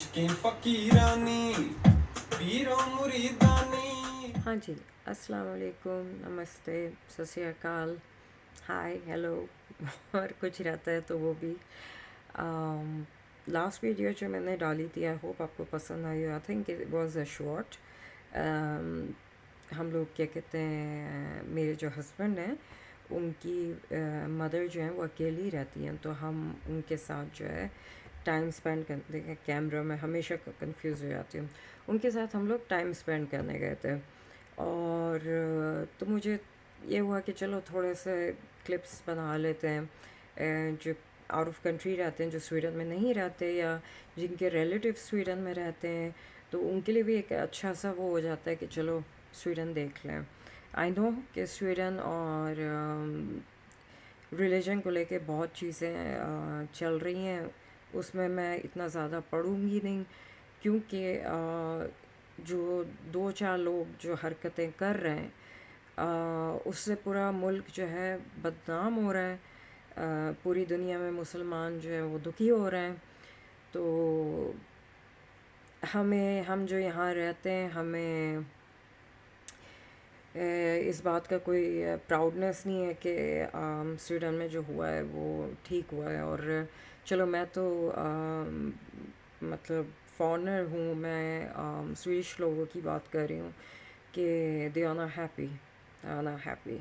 की फकीरानी पीरों मुरीदानी। हाँ जी, अस्सलाम वालेकुम, नमस्ते, सत श्री अकाल, हाय, हेलो और कुछ रहता है तो वो भी। लास्ट वीडियो जो मैंने डाली थी, आई होप आपको पसंद आई। I think it was a short. हम लोग क्या कहते हैं, मेरे जो हस्बैंड हैं उनकी मदर जो है वो अकेली रहती हैं, तो हम उनके साथ जो है टाइम स्पेंड करते हैं। कैमरा में हमेशा कंफ्यूज हो जाती हूँ। उनके साथ हम लोग टाइम स्पेंड करने गए थे, और तो मुझे ये हुआ कि चलो थोड़े से क्लिप्स बना लेते हैं। जो आउट ऑफ कंट्री रहते हैं, जो स्वीडन में नहीं रहते या जिनके रिलेटिव स्वीडन में रहते हैं, तो उनके लिए भी एक अच्छा सा वो हो जाता है कि चलो स्वीडन देख लें। आई नो कि स्वीडन और रिलीजन को लेके बहुत चीज़ें चल रही हैं, उसमें मैं इतना ज़्यादा पढ़ूंगी नहीं, क्योंकि जो दो चार लोग जो हरकतें कर रहे हैं, उससे पूरा मुल्क जो है बदनाम हो रहा है। पूरी दुनिया में मुसलमान जो है वो दुखी हो रहे हैं। तो हम जो यहाँ रहते हैं, हमें इस बात का कोई प्राउडनेस नहीं है कि स्वीडन में जो हुआ है वो ठीक हुआ है। और चलो मैं तो मतलब फॉरेनर हूँ, मैं स्वीडिश लोगों की बात कर रही हूँ कि they are not happy, are not happy.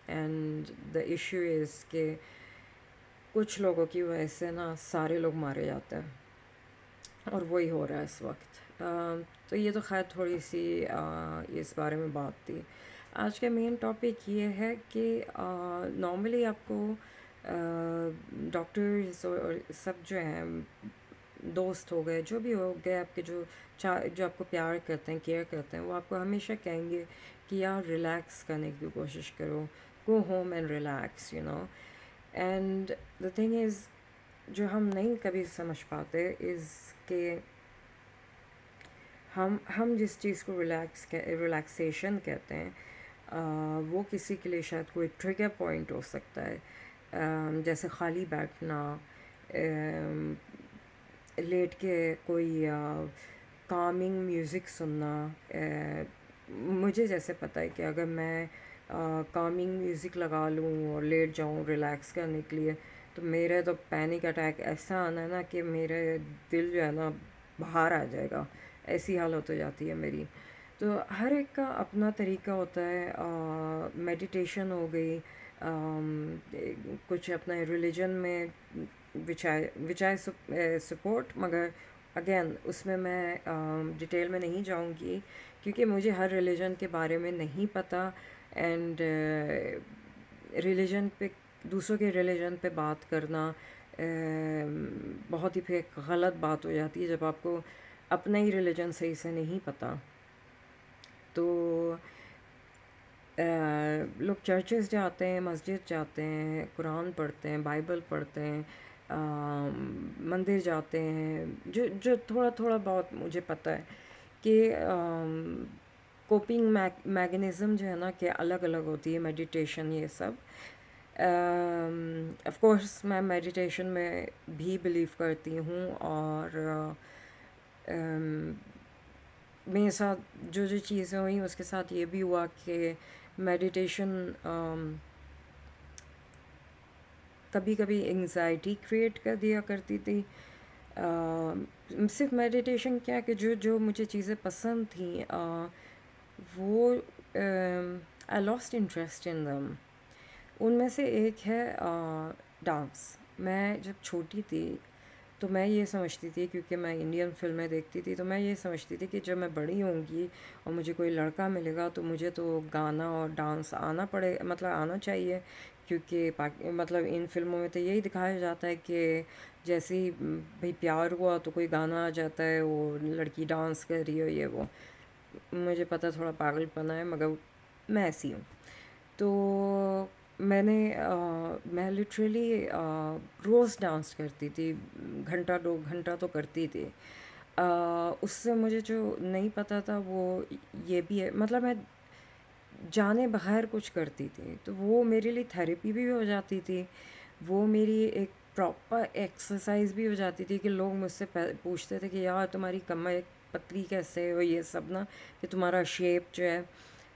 And the issue is कि कुछ लोगों की वजह से ना सारे लोग मारे जाते हैं, और वही हो रहा है इस वक्त। तो ये तो खैर थोड़ी सी इस बारे में बात थी। आज का मेन टॉपिक ये है कि नॉर्मली आपको डॉक्टर्स और सब जो हैं, दोस्त हो गए, जो भी हो गए आपके, जो आपको प्यार करते हैं, केयर करते हैं, वो आपको हमेशा कहेंगे कि यार रिलैक्स करने की कोशिश करो, go home and relax, you know. And the thing is, जो हम नहीं कभी समझ पाते इज़ के हम जिस चीज़ को रिलैक्सेशन कहते हैं, वो किसी के लिए शायद कोई ट्रिगर पॉइंट हो सकता है। जैसे खाली बैठना, लेट के कोई कामिंग म्यूज़िक सुनना। मुझे जैसे पता है कि अगर मैं कामिंग म्यूज़िक लगा लूँ और लेट जाऊँ रिलैक्स करने के लिए, तो मेरे तो पैनिक अटैक ऐसा आना है ना कि मेरे दिल जो है ना बाहर आ जाएगा, ऐसी हालत हो जाती है मेरी। तो हर एक का अपना तरीका होता है। मेडिटेशन हो गई, कुछ अपने रिलीजन में विच आई सपोर्ट, मगर अगेन उसमें मैं डिटेल में नहीं जाऊंगी, क्योंकि मुझे हर रिलीजन के बारे में नहीं पता। एंड रिलीजन पे, दूसरों के रिलीजन पे बात करना बहुत ही फिर गलत बात हो जाती है जब आपको अपना ही रिलीजन सही से नहीं पता। तो लोग चर्चेस जाते हैं, मस्जिद जाते हैं, कुरान पढ़ते हैं, बाइबल पढ़ते हैं, मंदिर जाते हैं। जो जो थोड़ा थोड़ा बहुत मुझे पता है कि कोपिंग मैकेनिज़्म जो है ना कि अलग अलग होती है, मेडिटेशन ये सब। ऑफ कोर्स मैं मेडिटेशन में भी बिलीव करती हूँ, और मेरे साथ जो जो चीज़ें हुई उसके साथ ये भी हुआ कि मेडिटेशन कभी कभी एंजाइटी क्रिएट कर दिया करती थी। सिर्फ मेडिटेशन क्या कि जो जो मुझे चीज़ें पसंद थी, वो आई लॉस्ट इंटरेस्ट इन दम। उनमें से एक है डांस। मैं जब छोटी थी तो मैं ये समझती थी, क्योंकि मैं इंडियन फिल्में देखती थी, तो मैं ये समझती थी कि जब मैं बड़ी होंगी और मुझे कोई लड़का मिलेगा तो मुझे तो गाना और डांस आना पड़े, मतलब आना चाहिए। क्योंकि मतलब इन फिल्मों में तो यही दिखाया जाता है कि जैसे ही भाई प्यार हुआ तो कोई गाना आ जाता है, वो लड़की डांस कर रही हो, ये वो। मुझे पता थोड़ा पागलपना है, मगर मैं ऐसी हूँ। तो मैं लिटरली रोज़ डांस करती थी, घंटा 2 घंटा तो करती थी। उससे मुझे जो नहीं पता था वो ये भी है, मतलब मैं जाने बगैर कुछ करती थी, तो वो मेरे लिए थेरेपी भी हो जाती थी। वो मेरी एक प्रॉपर एक्सरसाइज भी हो जाती थी कि लोग मुझसे पूछते थे कि यार तुम्हारी कमर पतली कैसे हो, ये सब ना, कि तुम्हारा शेप जो है।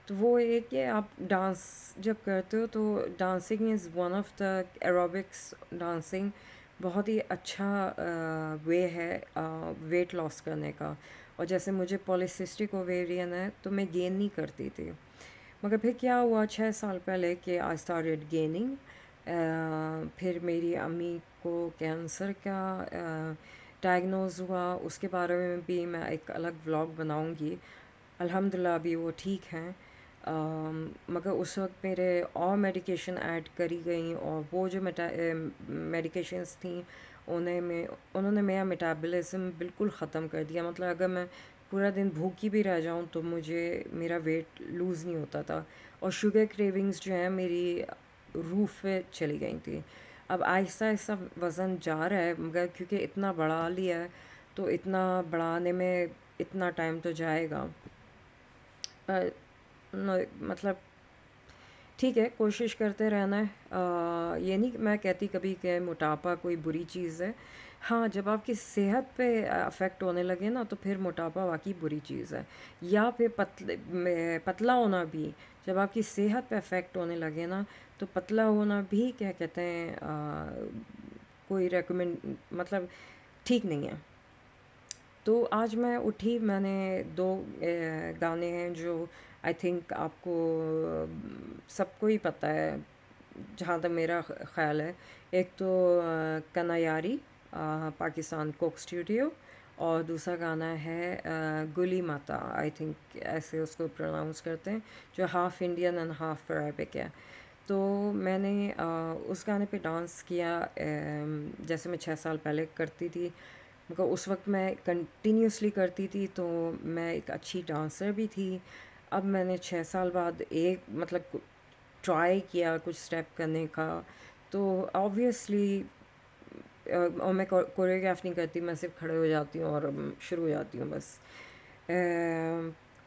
तो वो एक कि आप डांस जब करते हो तो dancing is one of the aerobics, dancing बहुत ही अच्छा वे है वेट लॉस करने का। और जैसे मुझे पॉलीसिस्टिक ओवेरियन है तो मैं गेन नहीं करती थी, मगर फिर क्या हुआ 6 साल पहले कि आई स्टार्टेड गेनिंग। फिर मेरी अम्मी को कैंसर का डायग्नोज हुआ, उसके बारे में भी मैं एक अलग व्लॉग बनाऊंगी। अल्हम्दुलिल्लाह अभी वो ठीक हैं। मगर उस वक्त मेरे और मेडिकेशन ऐड करी गई, और वो जो मेडिकेशंस थी उन्होंने मेरा मेटाबॉलिज्म बिल्कुल ख़त्म कर दिया। मतलब अगर मैं पूरा दिन भूखी भी रह जाऊं तो मुझे मेरा वेट लूज़ नहीं होता था। और शुगर क्रेविंग्स जो हैं मेरी रूफ पे चली गई थी। अब आहिस्ता आहिस्ता वज़न जा रहा है, मगर क्योंकि इतना बढ़ा लिया है तो इतना बढ़ाने में इतना टाइम तो जाएगा। पर मतलब ठीक है, कोशिश करते रहना है। ये नहीं मैं कहती कभी कि मोटापा कोई बुरी चीज़ है। हाँ, जब आपकी सेहत पे अफेक्ट होने लगे ना तो फिर मोटापा वाकई बुरी चीज़ है। या फिर पतला होना भी, जब आपकी सेहत पे अफेक्ट होने लगे ना तो पतला होना भी क्या कहते हैं कोई रेकमेंड मतलब ठीक नहीं है। तो आज मैं उठी, मैंने दो गाने हैं जो आई थिंक आपको सबको ही पता है, जहाँ तक मेरा ख़्याल है। एक तो कनायारी पाकिस्तान कोक स्टूडियो, और दूसरा गाना है गुली माता, आई थिंक ऐसे उसको प्रोनाउंस करते हैं, जो half Indian and half Arabic है। तो मैंने उस गाने पे डांस किया जैसे मैं 6 साल पहले करती थी, मगर उस वक्त मैं कंटिन्यूसली करती थी तो मैं एक अच्छी डांसर भी थी। अब मैंने 6 साल बाद एक मतलब ट्राई किया कुछ स्टेप करने का, तो ऑब्वियसली और मैं कोरियोग्राफ नहीं करती, मैं सिर्फ खड़े हो जाती हूँ और शुरू हो जाती हूँ बस।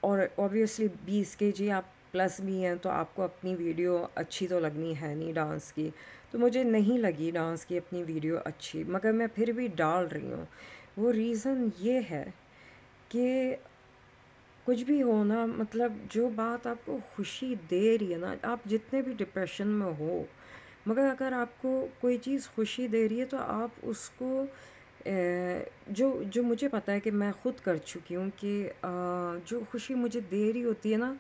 और ऑब्वियसली 20 kg आप प्लस भी हैं तो आपको अपनी वीडियो अच्छी तो लगनी है नहीं डांस की। तो मुझे नहीं लगी डांस की अपनी वीडियो अच्छी, मगर मैं फिर भी डाल रही हूँ। वो रीज़न ये है कि कुछ भी हो ना, मतलब जो बात आपको खुशी दे रही है ना, आप जितने भी डिप्रेशन में हो, मगर अगर आपको कोई चीज़ खुशी दे रही है तो आप उसको जो जो मुझे पता है कि मैं ख़ुद कर चुकी हूँ कि जो खुशी मुझे दे रही होती है ना,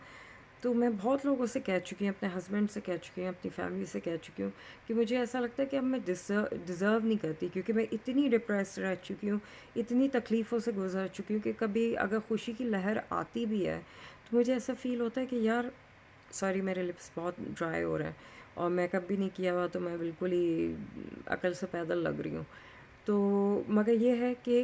तो मैं बहुत लोगों से कह चुकी हूँ, अपने हस्बैंड से कह चुकी हूँ, अपनी फैमिली से कह चुकी हूँ कि मुझे ऐसा लगता है कि अब मैं डिज़र्व नहीं करती, क्योंकि मैं इतनी डिप्रेस रह चुकी हूँ, इतनी तकलीफ़ों से गुजर चुकी हूँ कि कभी अगर खुशी की लहर आती भी है तो मुझे ऐसा फ़ील होता है कि यार, सॉरी मेरे लिप्स बहुत ड्राई हो रहे हैं और मेकअप भी नहीं किया हुआ, तो मैं बिल्कुल ही अकल से पैदल लग रही हूँ। तो मगर ये है कि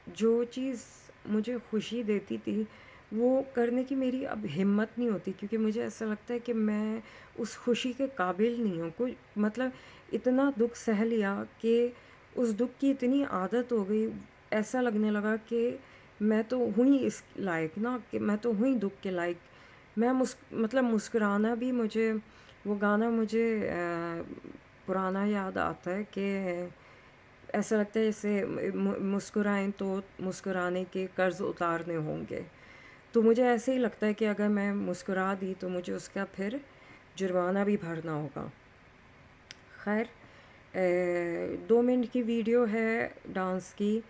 जो चीज़ मुझे खुशी देती थी वो करने की मेरी अब हिम्मत नहीं होती, क्योंकि मुझे ऐसा लगता है कि मैं उस खुशी के काबिल नहीं हूँ। कोई मतलब इतना दुख सह लिया कि उस दुख की इतनी आदत हो गई, ऐसा लगने लगा कि मैं तो हुई इस लायक ना, कि मैं तो हुई दुख के लायक। मैं मतलब मुस्कुराना भी मुझे, वो गाना मुझे पुराना याद आता है कि ऐसा लगता है जैसे मुस्कुराएं तो मुस्कुराने के कर्ज़ उतारने होंगे। तो मुझे ऐसे ही लगता है कि अगर मैं मुस्कुरा दी तो मुझे उसका फिर जुर्माना भी भरना होगा। खैर 2 मिनट की वीडियो है डांस की,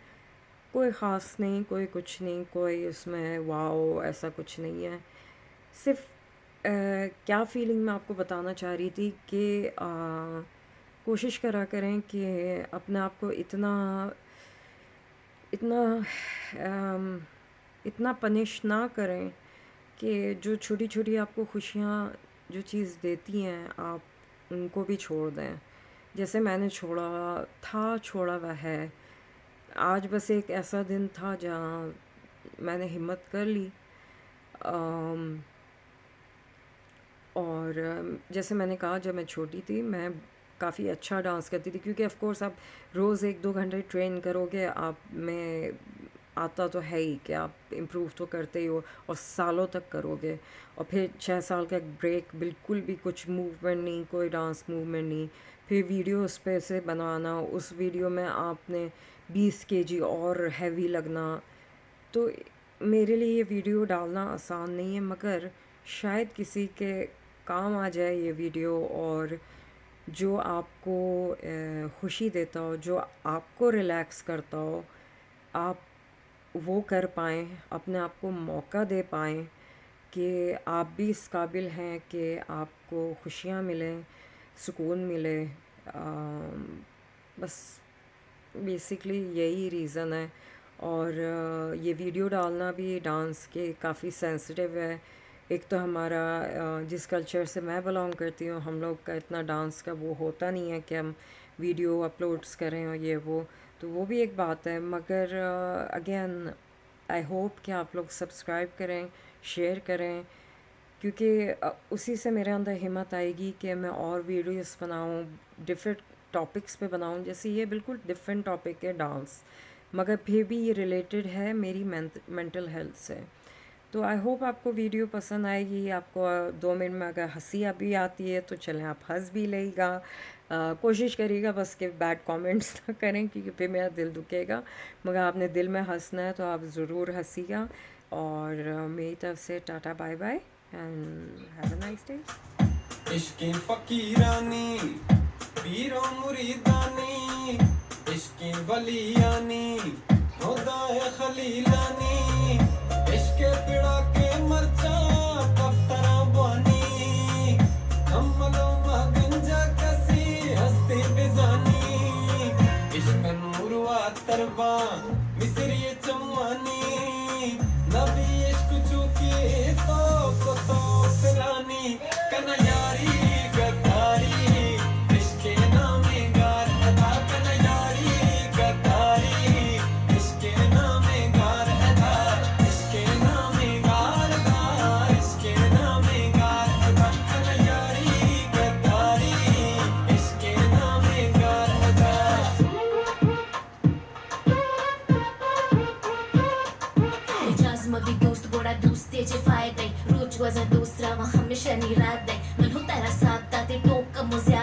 कोई ख़ास नहीं, कोई कुछ नहीं, कोई उसमें वाओ ऐसा कुछ नहीं है। सिर्फ क्या फीलिंग मैं आपको बताना चाह रही थी कि कोशिश करा करें कि अपने आप को इतना इतना अम, इतना पनिश ना करें कि जो छोटी छोटी आपको खुशियाँ जो चीज़ देती हैं आप उनको भी छोड़ दें। जैसे मैंने छोड़ा वह है। आज बस एक ऐसा दिन था जहाँ मैंने हिम्मत कर ली। अम, और जैसे मैंने कहा, जब मैं छोटी थी मैं काफ़ी अच्छा डांस करती थी, क्योंकि ऑफ़ कोर्स आप रोज़ 1-2 घंटे ट्रेन करोगे, आप में आता तो है ही कि आप इम्प्रूव तो करते ही हो और सालों तक करोगे। और फिर 6 साल का ब्रेक, बिल्कुल भी कुछ मूवमेंट नहीं, कोई डांस मूवमेंट नहीं। फिर वीडियो उस पे से बनाना, उस वीडियो में आपने 20 केजी और हैवी लगना। तो मेरे लिए ये वीडियो डालना आसान नहीं है, मगर शायद किसी के काम आ जाए ये वीडियो, और जो आपको खुशी देता हो, जो आपको रिलैक्स करता हो, आप वो कर पाएँ, अपने आप को मौका दे पाएँ कि आप भी इस काबिल हैं कि आपको खुशियाँ मिलें, सुकून मिले। बस बेसिकली यही रीज़न है। और ये वीडियो डालना भी डांस के काफ़ी सेंसिटिव है। एक तो हमारा जिस कल्चर से मैं बिलोंग करती हूँ, हम लोग का इतना डांस का वो होता नहीं है कि हम वीडियो अपलोड्स करें और ये वो, तो वो भी एक बात है। मगर अगेन आई होप कि आप लोग सब्सक्राइब करें, शेयर करें, क्योंकि उसी से मेरे अंदर हिम्मत आएगी कि मैं और वीडियोस बनाऊं, डिफरेंट टॉपिक्स पे बनाऊं। जैसे ये बिल्कुल डिफरेंट टॉपिक है डांस, मगर फिर भी ये रिलेटेड है मेरी मेंटल हेल्थ से। तो आई होप आपको वीडियो पसंद आएगी। आपको 2 मिनट में अगर हंसी अभी आती है तो चलें, आप हंस भी लेगा। कोशिश करिएगा बस कि बैड कमेंट्स ना करें, क्योंकि फिर मेरा दिल दुखेगा। मगर आपने दिल में हंसना है तो आप ज़रूर हंसीगा। और मेरी तरफ से tata bye bye and have a nice day. इश्क़े फ़कीरानी पीरो मुरीदानी, इश्क़े वलियानी खुदाए खलीलानी, इश्क़े पिड़ा के मरचा कफ्तरा बानी, अम्मलो मगंजा कसी हस्ती बिजानी, इश्क़ नूर वा तरबा मिसरी चम्मानी, नबी इश्क़ चुकी तो फिलानी, कन्यारी गद्दारी इश्क़े नामे गार अदा, कन्यारी गद्दारी इश्क़े नामे गार अदा, इश्क़े नामे गार अदा, इश्क़े नामे गार अदा, कन्यारी गद्दारी इश्क़े नामे गार अदा। Magi dost goda dost त्याचे फायदे रोज वजन दोस्त राहा हमेशा निरादे मन होता साथ ते टोक मजा